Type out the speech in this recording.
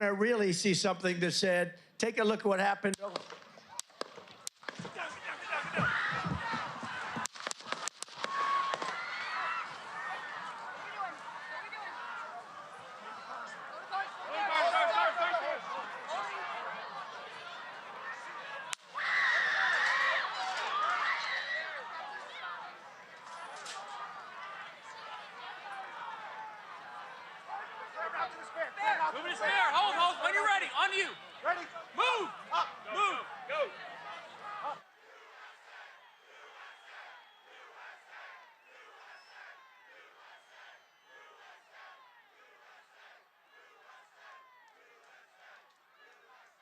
I really see something that said, take a look at what happened. Move to spare. Hold. When you're ready. On you. Ready? Move. Up. Move.